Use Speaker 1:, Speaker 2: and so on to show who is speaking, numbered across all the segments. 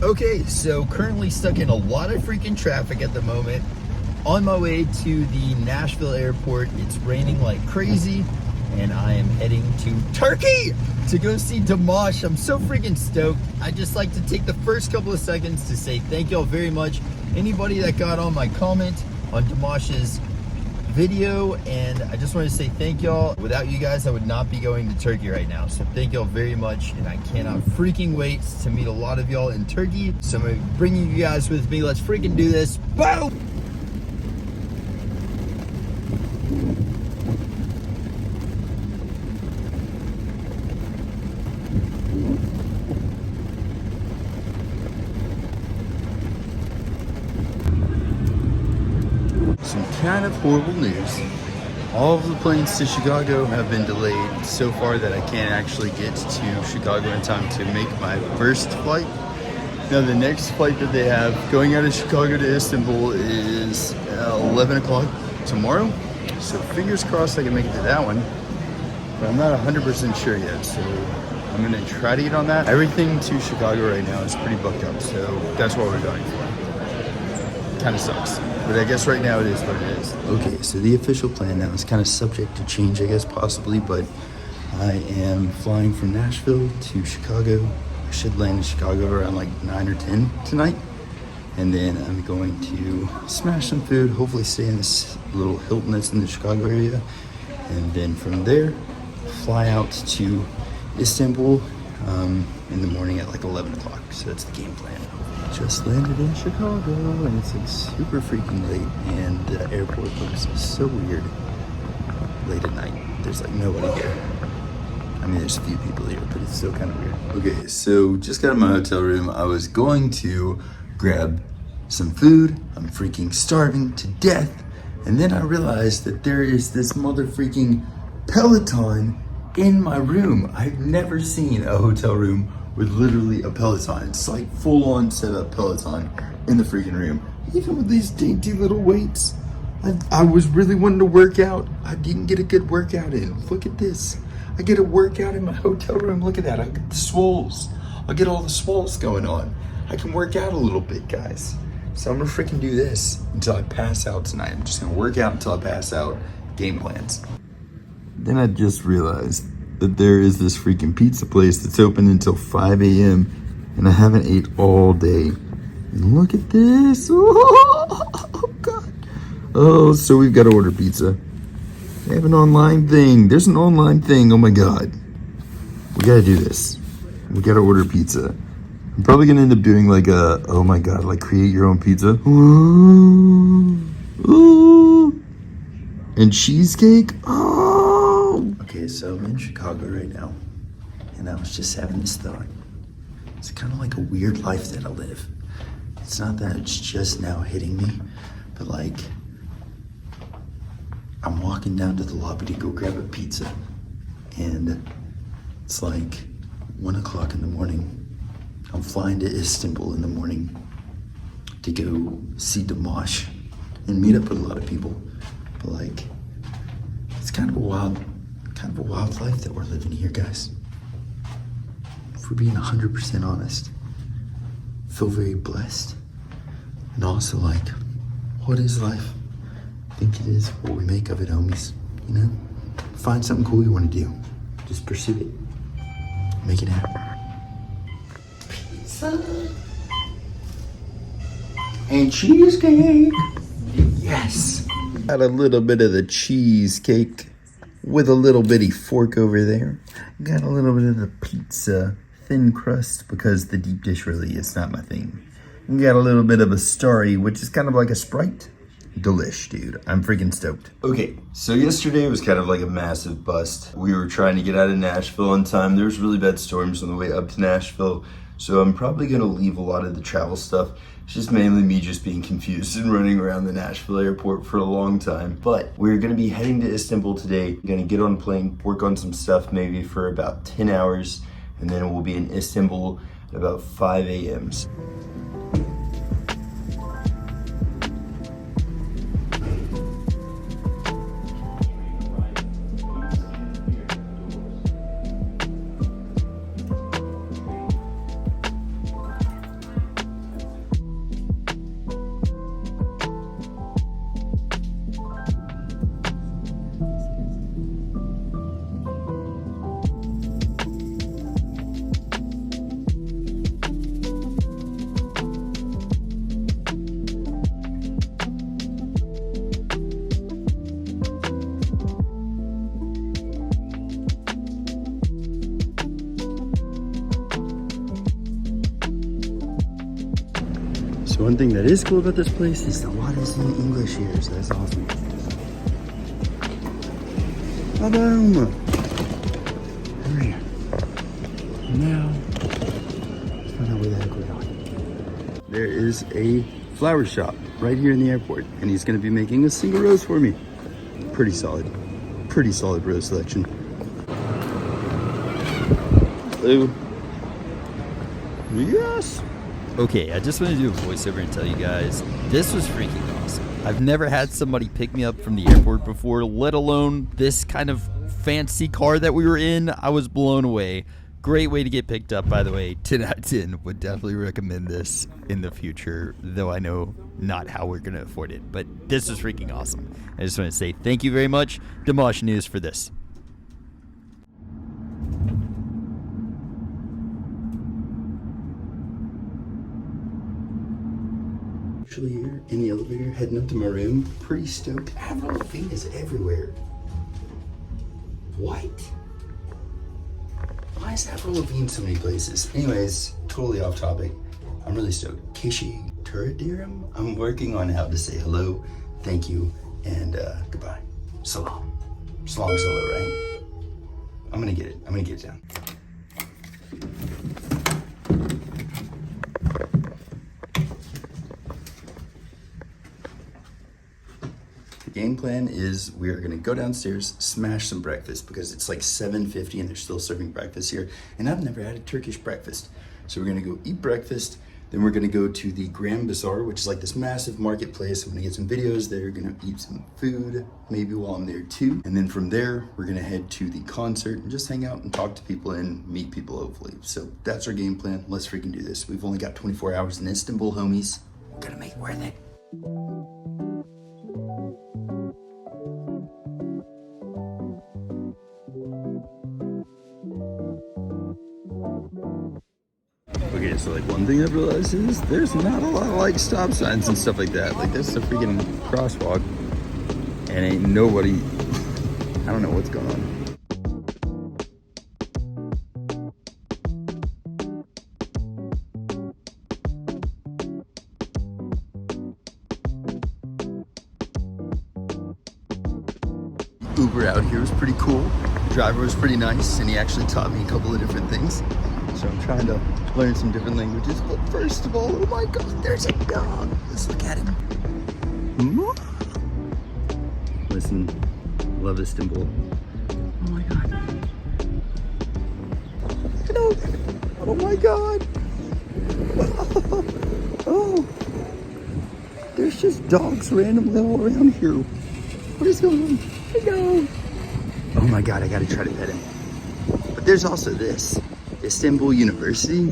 Speaker 1: Okay, so currently stuck in a lot of freaking traffic at the moment. On my way to the Nashville airport. It's raining like crazy, and I am heading to Turkey to go see Dimash. I'm so freaking stoked. I just like to take the first couple of seconds to say thank y'all very much. Anybody that got on my comment on Dimash's video, and I just want to say thank y'all. Without you guys, I would not be going to Turkey right now. So thank y'all very much, and I cannot freaking wait to meet a lot of y'all in Turkey. So I'm gonna be bringing you guys with me. Let's freaking do this. Boom! Some kind of horrible news. All of the planes to Chicago have been delayed so far that I can't actually get to Chicago in time to make my first flight. Now the next flight that they have going out of Chicago to Istanbul is 11 o'clock tomorrow. So fingers crossed I can make it to that one. But I'm not 100% sure yet, so I'm gonna try to get on that. Everything to Chicago right now is pretty booked up, so that's what we're going for. Kind of sucks, but I guess right now it is what it is. Okay, so the official plan now is kind of subject to change, I guess, possibly, but I am flying from Nashville to Chicago. I should land in Chicago around like 9 or 10 tonight, and then I'm going to smash some food, hopefully stay in this little Hilton that's in the Chicago area, and then from there fly out to Istanbul in the morning at like 11 o'clock. So that's the game plan. Just landed in Chicago, and it's like super freaking late, and the airport looks so weird late at night. There's like nobody here. I mean, there's a few people here, but it's still kind of weird. Okay, so just got in my hotel room. I was going to grab some food. I'm freaking starving to death. And then I realized that there is this mother freaking Peloton in my room. I've never seen a hotel room with literally a Peloton. It's like full on set up Peloton in the freaking room. Even with these dainty little weights. I was really wanting to work out. I didn't get a good workout in. Look at this. I get a workout in my hotel room. Look at that. I get the swoles. I'll get all the swoles going on. I can work out a little bit, guys. So I'm gonna freaking do this until I pass out tonight. I'm just gonna work out until I pass out. Game plans. Then I just realized that there is this freaking pizza place that's open until 5 a.m. and I haven't ate all day. And look at this. Oh, God. Oh, so we've got to order pizza. They have an online thing. There's an online thing. Oh, my God. We got to do this. We got to order pizza. I'm probably going to end up doing like a, oh, my God, like create your own pizza. Ooh. Ooh. And cheesecake. Oh. Okay, so I'm in Chicago right now, and I was just having this thought. It's kind of like a weird life that I live. It's not that it's just now hitting me, but like, I'm walking down to the lobby to go grab a pizza, and it's like 1 o'clock in the morning. I'm flying to Istanbul in the morning to go see Dimash and meet up with a lot of people, but like, it's kind of a wild life that we're living here, guys. If we're being 100% honest, I feel very blessed. And also, like, what is life? I think it is what we make of it, homies. You know? Find something cool you want to do. Just pursue it. Make it happen. Pizza. And cheesecake. Yes. Got a little bit of the cheesecake with a little bitty fork over there. Got a little bit of the pizza thin crust because the deep dish really is not my thing. Got a little bit of a Starry, which is kind of like a Sprite. Delish, dude. I'm freaking stoked. Okay, so yesterday was kind of like a massive bust. We were trying to get out of Nashville on time. There was really bad storms on the way up to Nashville, so I'm probably gonna leave a lot of the travel stuff. It's just mainly me just being confused and running around the Nashville airport for a long time. But we're gonna be heading to Istanbul today. We're gonna get on a plane, work on some stuff maybe for about 10 hours, and then we'll be in Istanbul at about 5 a.m. So one thing that is cool about this place is a lot is in English here, so that's awesome. Ba-boom! Hurry. Now, let's find out where the heck we're going. There is a flower shop right here in the airport, and he's gonna be making a single rose for me. Pretty solid rose selection. Hello. Yes. Okay, I just wanted to do a voiceover and tell you guys, this was freaking awesome. I've never had somebody pick me up from the airport before, let alone this kind of fancy car that we were in. I was blown away. Great way to get picked up, by the way. 10 out of 10. Would definitely recommend this in the future, though I know not how we're going to afford it. But this was freaking awesome. I just want to say thank you very much, Dimash News, for this. Actually here in the elevator, heading up to my room. Pretty stoked. Avril Lavigne is everywhere. What? Why is Avril Lavigne so many places? Anyways, totally off topic. I'm really stoked. Kishi Turadirum? I'm working on how to say hello, thank you, and goodbye. Salam. Salam solo, right? I'm gonna get it down. The game plan is we are gonna go downstairs, smash some breakfast because it's like 7:50 and they're still serving breakfast here. And I've never had a Turkish breakfast. So we're gonna go eat breakfast. Then we're gonna go to the Grand Bazaar, which is like this massive marketplace. I'm gonna get some videos there, gonna eat some food, maybe while I'm there too. And then from there, we're gonna head to the concert and just hang out and talk to people and meet people hopefully. So that's our game plan. Let's freaking do this. We've only got 24 hours in Istanbul, homies. We're gonna make it worth it. Okay, so like one thing I've realized is there's not a lot of like stop signs and stuff like that. Like this is a freaking crosswalk and ain't nobody, I don't know what's going on. Uber out here was pretty cool. The driver was pretty nice and he actually taught me a couple of different things. So I'm trying to learn some different languages. But first of all, oh my God, there's a dog. Let's look at him. Listen, love Istanbul. Oh my God. Hello. Oh my God. Oh, there's just dogs randomly all around here. What is going on? Hello. Oh my God, I gotta try to pet him. But there's also this. Istanbul University.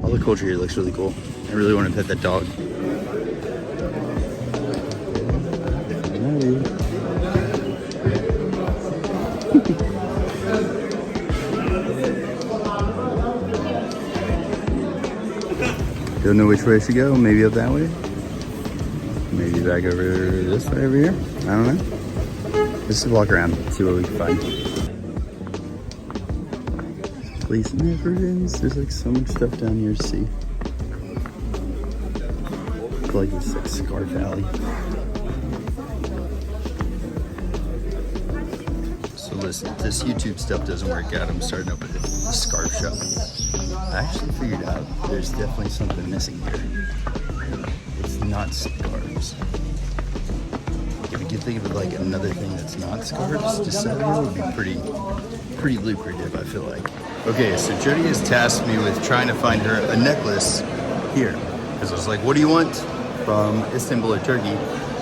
Speaker 1: All the culture here looks really cool. I really want to pet that dog. Don't know which way I should go. Maybe up that way. Maybe back over this way over here. I don't know. Let's just walk around, see what we can find. Place never ends. There's like so much stuff down here to see. I feel like it's like Scarf Alley. So listen, if this YouTube stuff doesn't work out, I'm starting up with a scarf shop. I actually figured out there's definitely something missing here. It's not scarves. If we could think of like another thing that's not scarves to sell here would be pretty lucrative, I feel like. Okay, so Jody has tasked me with trying to find her a necklace here. Because I was like, what do you want from Istanbul or Turkey?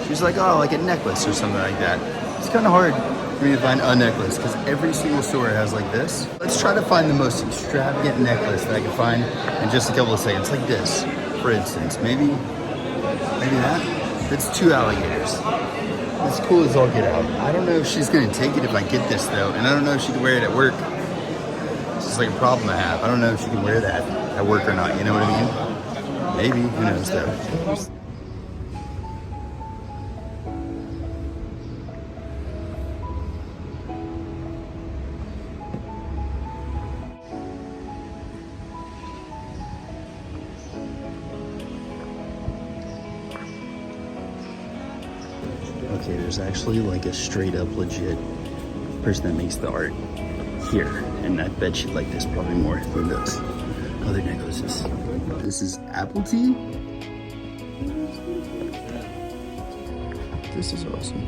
Speaker 1: She's like, oh, like a necklace or something like that. It's kind of hard for me to find a necklace because every single store has like this. Let's try to find the most extravagant necklace that I can find in just a couple of seconds. Like this, for instance. Maybe that? It's 2 alligators. It's cool as all get out. I don't know if she's gonna take it if I get this though. And I don't know if she can wear it at work. It's like a problem I have. I don't know if she can wear that at work or not, you know what I mean? Maybe, who knows though. Okay, there's actually like a straight up legit person that makes the art here, and I bet she'd like this probably more than those other necklaces. This is apple tea. This is awesome.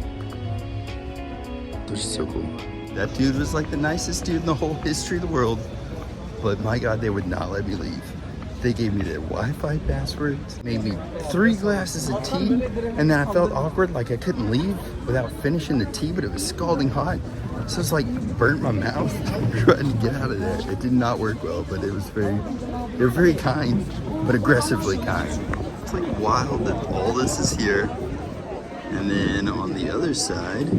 Speaker 1: This is so cool. That dude was like the nicest dude in the whole history of the world, but my God, they would not let me leave. They gave me their Wi-Fi passwords, made me 3 glasses of tea, and then I felt awkward, like I couldn't leave without finishing the tea, but it was scalding hot. So it's like burnt my mouth trying to get out of there. It did not work well, but it was they were very kind, but aggressively kind. It's like wild that all this is here. And then on the other side,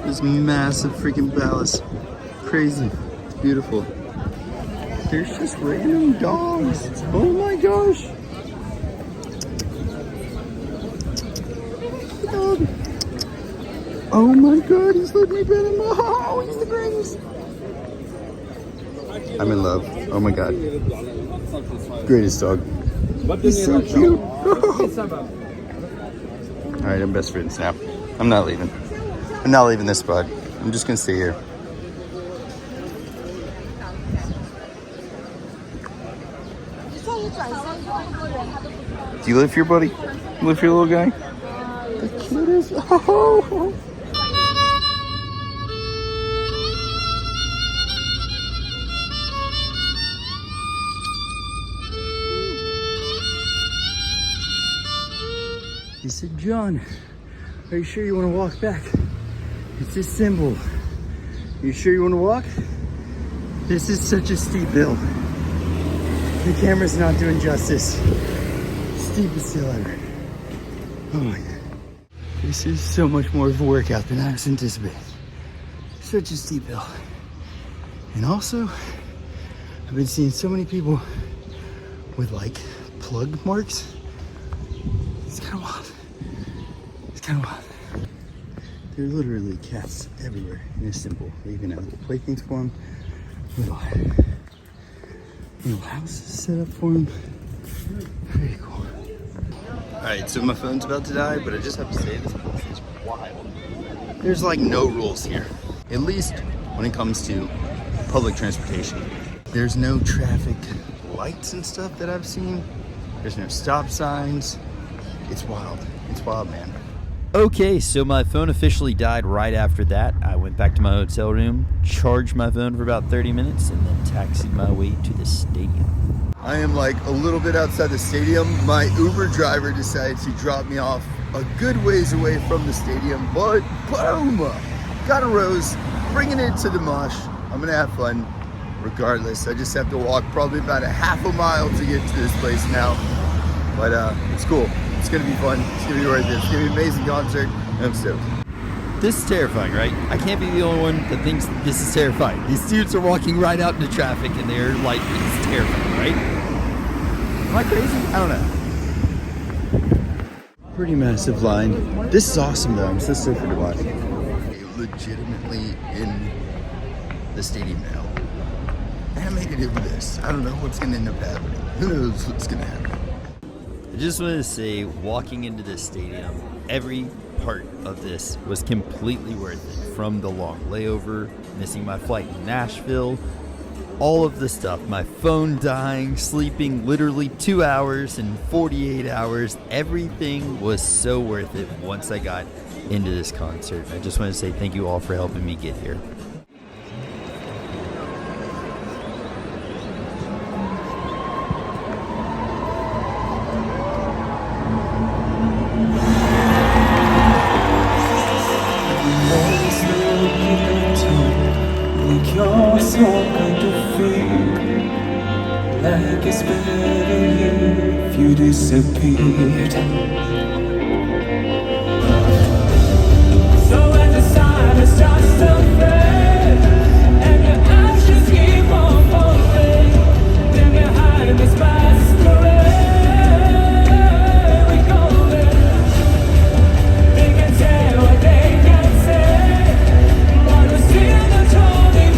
Speaker 1: this massive freaking palace. Crazy, it's beautiful. There's just random dogs. Oh my gosh. Dog. Oh my God, he's letting me pet him. Oh, he's the greatest. I'm in love. Oh my God. Greatest dog. He's so cute. All right, I'm best friends now. I'm not leaving. I'm not leaving this spot. I'm just gonna stay here. Do you live here, buddy? You live here, little guy? The cutest. Oh. He said, John, are you sure you want to walk back? It's this symbol. You sure you want to walk? This is such a steep hill. The camera's not doing justice. Steepest hill ever. Oh my God. This is so much more of a workout than I was anticipating. Such a steep hill. And also, I've been seeing so many people with like plug marks. It's kind of wild. It's kind of wild. There are literally cats everywhere in Istanbul. They even have little playthings for them. Little houses set up for them. Very cool. Alright, so my phone's about to die, but I just have to say this place is wild. There's like no rules here. At least when it comes to public transportation. There's no traffic lights and stuff that I've seen. There's no stop signs. It's wild. It's wild, man.
Speaker 2: Okay, so my phone officially died right after that. I went back to my hotel room, charged my phone for about 30 minutes, and then taxied my way to the stadium.
Speaker 1: I am like a little bit outside the stadium. My Uber driver decided to drop me off a good ways away from the stadium, but boom! Got a rose, bringing it to Dimash. I'm gonna have fun regardless. I just have to walk probably about a half a mile to get to this place now. But it's cool. It's gonna be fun. It's gonna be worth it. It's gonna be an amazing concert. I'm stoked.
Speaker 2: This is terrifying, right? I can't be the only one that thinks this is terrifying. These dudes are walking right out into traffic and they're like, it's terrifying, right? Am I crazy? I don't know.
Speaker 1: Pretty massive line. This is awesome though. I'm so stoked for to watch. Legitimately in the stadium now. And I made it over this. I don't know what's gonna end up happening. Who knows what's gonna happen.
Speaker 2: I just wanted to say, walking into this stadium, every part of this was completely worth it. From the long layover, missing my flight in Nashville, all of the stuff, my phone dying, sleeping literally 2 hours and 48 hours, everything was so worth it once I got into this concert. I just want to say thank you all for helping me get here.
Speaker 3: You're some kind of feel like it's better if you disappeared. So at the sign it's just a friend, and your actions keep on falling. Then behind this masquerade we go there. They can say what they can say, but we're still the talking.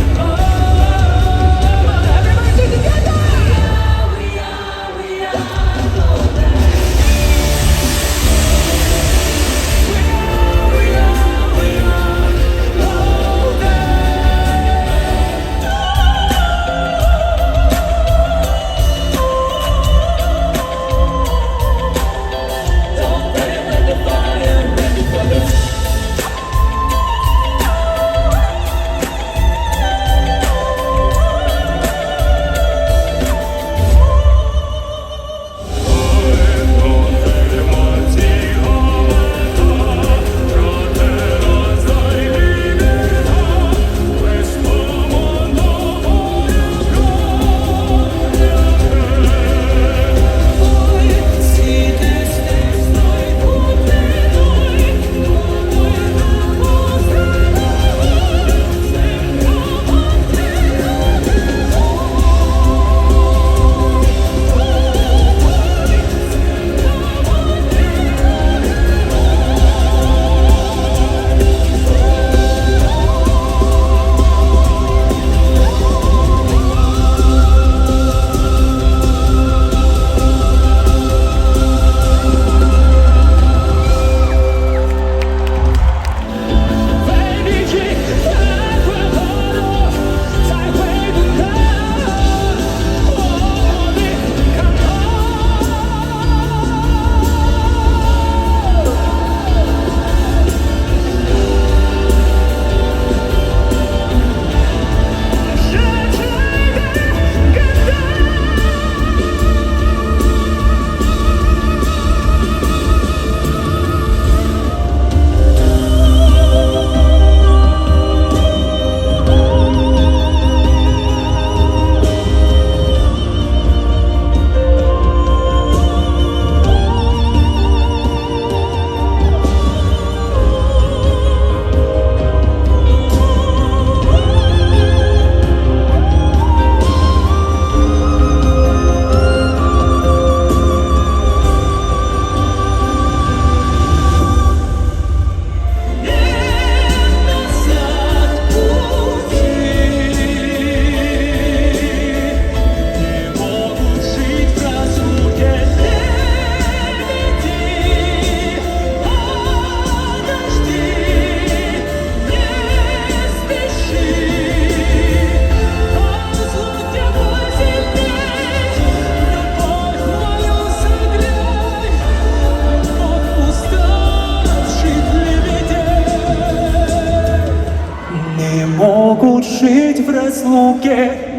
Speaker 3: 속에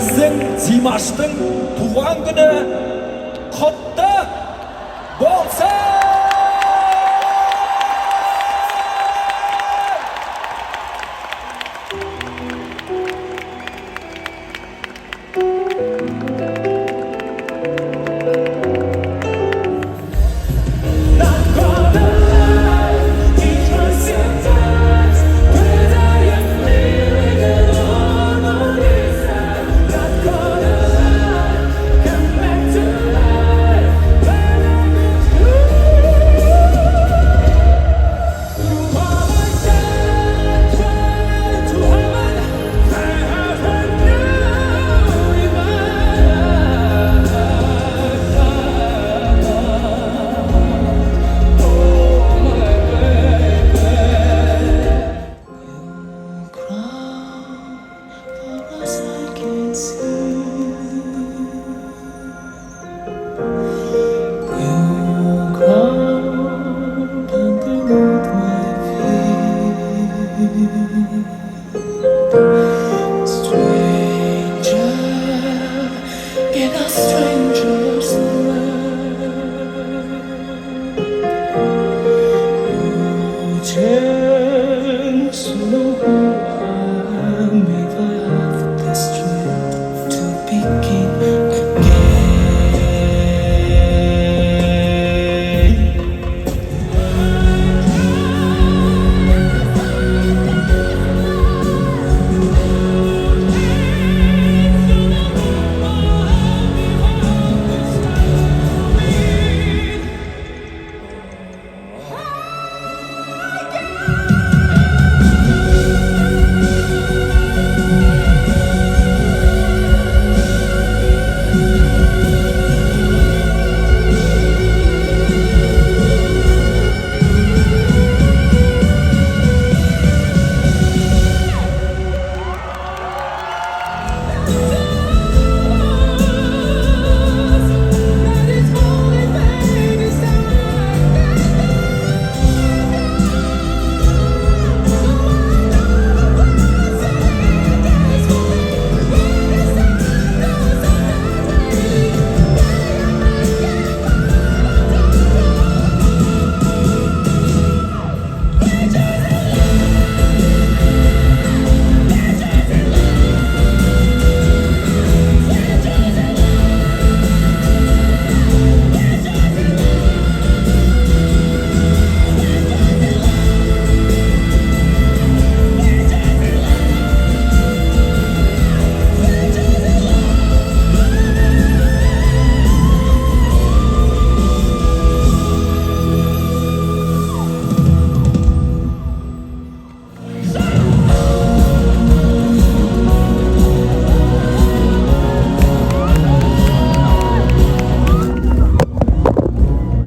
Speaker 3: біздің Димаштың туған күні құтты болсын!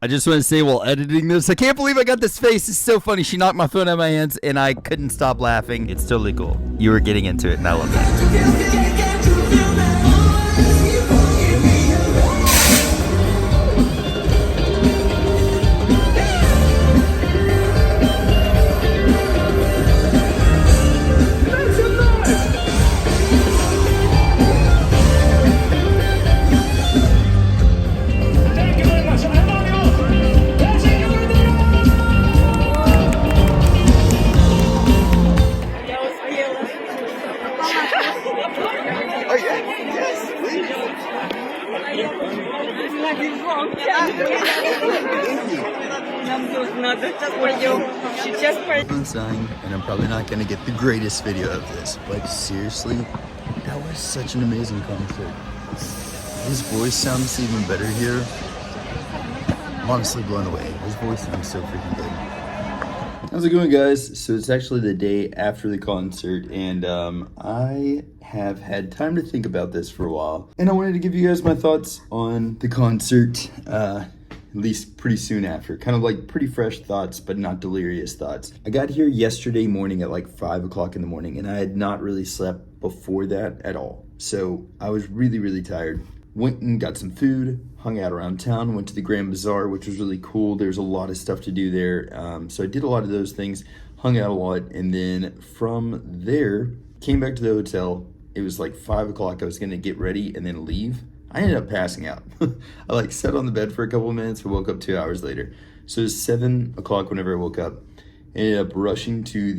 Speaker 2: I just want to say while editing this, I can't believe I got this face. It's so funny. She knocked my phone out of my hands and I couldn't stop laughing. It's totally cool. You were getting into it and I love it.
Speaker 1: I'm saying, and I'm probably not gonna get the greatest video of this, but seriously, that was such an amazing concert. His voice sounds even better here. I'm honestly blown away. His voice sounds so freaking good. How's it going, guys? So it's actually the day after the concert, and I have had time to think about this for a while, and I wanted to give you guys my thoughts on the concert, at least pretty soon after. Kind of like pretty fresh thoughts, but not delirious thoughts. I got here yesterday morning at like 5 o'clock in the morning, and I had not really slept before that at all. So I was really, really tired. Went and got some food, hung out around town, went to the Grand Bazaar, which was really cool. There's a lot of stuff to do there. So I did a lot of those things, hung out a lot, and then from there, came back to the hotel. It was like 5 o'clock. I was gonna get ready and then leave. I ended up passing out. I like sat on the bed for a couple of minutes, but woke up 2 hours later. So it was 7 o'clock whenever I woke up. Ended up rushing to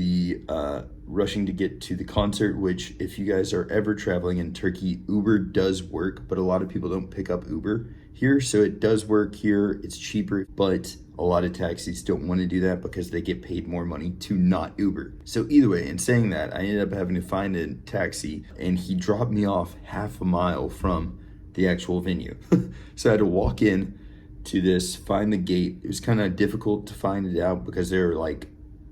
Speaker 1: get to the concert, which if you guys are ever traveling in Turkey, Uber does work, but a lot of people don't pick up Uber here. So it does work here. It's cheaper, but a lot of taxis don't want to do that because they get paid more money to not Uber. So either way, in saying that, I ended up having to find a taxi, and he dropped me off half a mile from the actual venue. So I had to walk in to this, find the gate. It was kind of difficult to find it out because there were like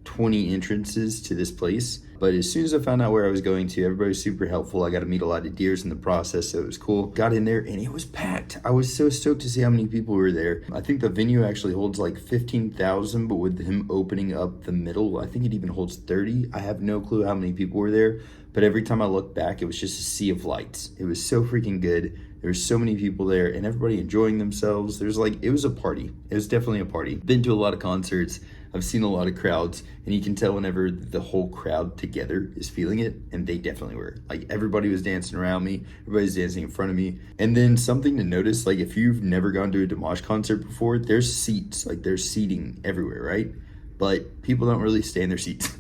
Speaker 1: 20 entrances to this place. But as soon as I found out where I was going to, everybody was super helpful. I got to meet a lot of deers in the process, so it was cool. Got in there and it was packed. I was so stoked to see how many people were there. I think the venue actually holds like 15,000, but with him opening up the middle, I think it even holds 30. I have no clue how many people were there, but every time I looked back, it was just a sea of lights. It was so freaking good. There were so many people there and everybody enjoying themselves. It was a party. It was definitely a party. Been to a lot of concerts. I've seen a lot of crowds, and you can tell whenever the whole crowd together is feeling it, and they definitely were. Like, everybody was dancing around me, everybody's dancing in front of me. And then something to notice, like if you've never gone to a Dimash concert before, there's seats, like there's seating everywhere, right? But people don't really stay in their seats,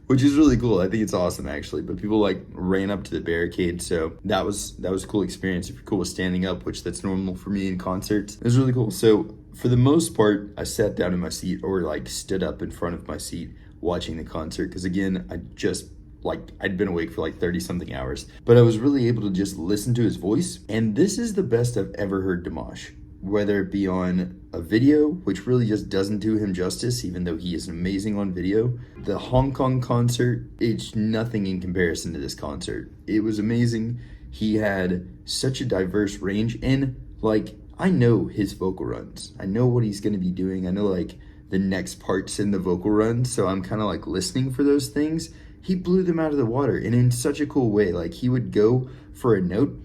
Speaker 1: which is really cool. I think it's awesome, actually. But people like ran up to the barricade, so that was a cool experience. If you're cool with standing up, which that's normal for me in concerts, it was really cool. So for the most part, I sat down in my seat or like stood up in front of my seat watching the concert, because again, I'd been awake for like 30 something hours, but I was really able to just listen to his voice. And this is the best I've ever heard Dimash, whether it be on a video, which really just doesn't do him justice, even though he is amazing on video. The Hong Kong concert, it's nothing in comparison to this concert. It was amazing. He had such a diverse range, and like, I know his vocal runs. I know what he's gonna be doing. I know like the next parts in the vocal run, so I'm kind of like listening for those things. He blew them out of the water, and in such a cool way. Like, he would go for a note,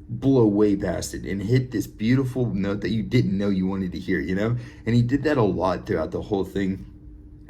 Speaker 1: blow way past it, and hit this beautiful note that you didn't know you wanted to hear, you know? And he did that a lot throughout the whole thing.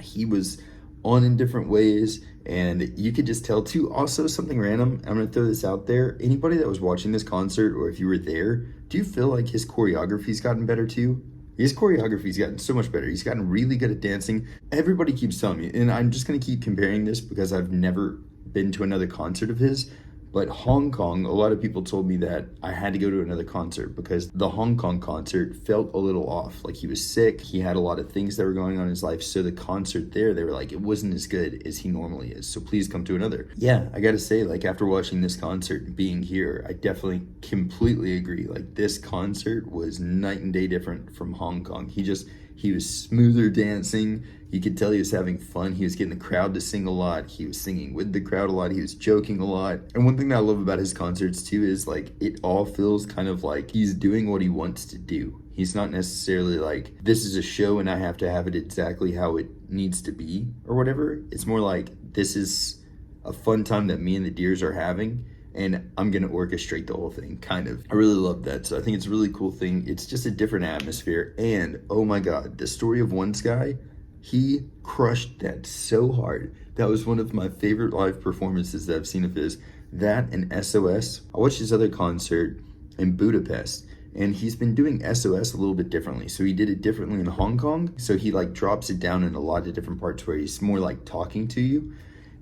Speaker 1: He was on in different ways, and you could just tell too. Also, something random, I'm gonna throw this out there. Anybody that was watching this concert, or if you were there, do you feel like his choreography's gotten better too? His choreography's gotten so much better. He's gotten really good at dancing. Everybody keeps telling me, and I'm just gonna keep comparing this because I've never been to another concert of his, but Hong Kong, a lot of people told me that I had to go to another concert because the Hong Kong concert felt a little off. Like, he was sick, he had a lot of things that were going on in his life, so the concert there, they were like, it wasn't as good as he normally is, so please come to another. Yeah, I gotta say, like, after watching this concert and being here, I definitely completely agree. Like, this concert was night and day different from Hong Kong. He was smoother dancing. You could tell he was having fun. He was getting the crowd to sing a lot. He was singing with the crowd a lot. He was joking a lot. And one thing that I love about his concerts too is like, it all feels kind of like he's doing what he wants to do. He's not necessarily like, this is a show and I have to have it exactly how it needs to be or whatever. It's more like, this is a fun time that me and the deers are having, and I'm gonna orchestrate the whole thing, kind of. I really love that. So I think it's a really cool thing. It's just a different atmosphere. And oh my God, the story of one guy, he crushed that so hard. That was one of my favorite live performances that I've seen of his. That and S.o.s. I watched his other concert in Budapest, and he's been doing S.o.s a little bit differently. So he did it differently in Hong Kong. So he like drops it down in a lot of different parts where he's more like talking to you.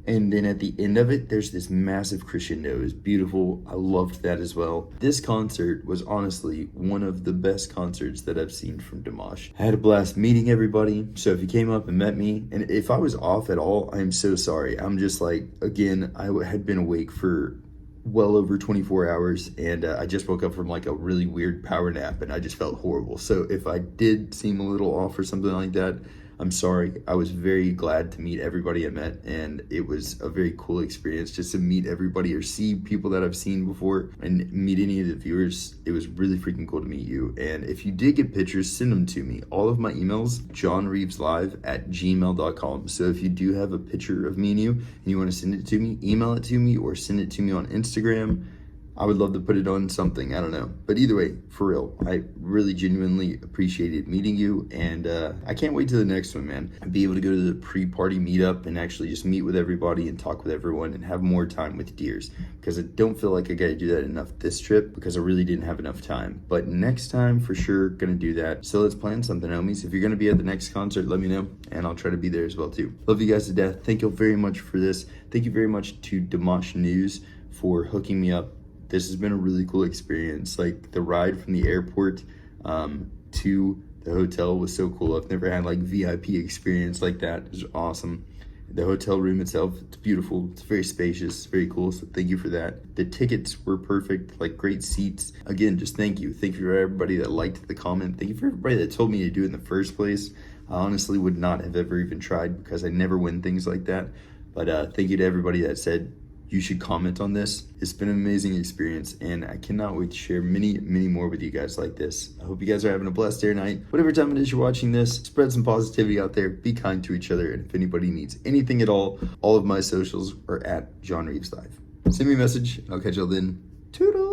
Speaker 1: And then at the end of it, there's this massive crescendo. It was beautiful. I loved that as well. This concert was honestly one of the best concerts that I've seen from Dimash. I had a blast meeting everybody. So if you came up and met me, and if I was off at all, I'm so sorry. I'm just like, again, I had been awake for well over 24 hours, and I just woke up from like a really weird power nap, and I just felt horrible. So if I did seem a little off or something like that, I'm sorry. I was very glad to meet everybody I met, and it was a very cool experience just to meet everybody or see people that I've seen before and meet any of the viewers. It was really freaking cool to meet you. And if you did get pictures, send them to me. All of my emails, JohnReavesLive@gmail.com. So if you do have a picture of me and you want to send it to me, email it to me or send it to me on Instagram. I would love to put it on something, I don't know. But either way, for real, I really genuinely appreciated meeting you, and I can't wait to the next one, man. I'd be able to go to the pre-party meetup and actually just meet with everybody and talk with everyone and have more time with deers, because I don't feel like I got to do that enough this trip because I really didn't have enough time. But next time, for sure, gonna do that. So let's plan something, homies. If you're gonna be at the next concert, let me know, and I'll try to be there as well, too. Love you guys to death. Thank you very much for this. Thank you very much to Dimash News for hooking me up. This has been a really cool experience. Like the ride from the airport to the hotel was so cool. I've never had like VIP experience like that. It was awesome. The hotel room itself, it's beautiful. It's very spacious, it's very cool. So thank you for that. The tickets were perfect, like great seats. Again, just thank you. Thank you for everybody that liked the comment. Thank you for everybody that told me to do it in the first place. I honestly would not have ever even tried because I never win things like that. But thank you to everybody that said, you should comment on this. It's been an amazing experience, and I cannot wait to share many, many more with you guys like this. I hope you guys are having a blessed day or night. Whatever time it is you're watching this, spread some positivity out there. Be kind to each other, and if anybody needs anything at all of my socials are at JohnReavesLive. Send me a message, and I'll catch y'all then. Toodles!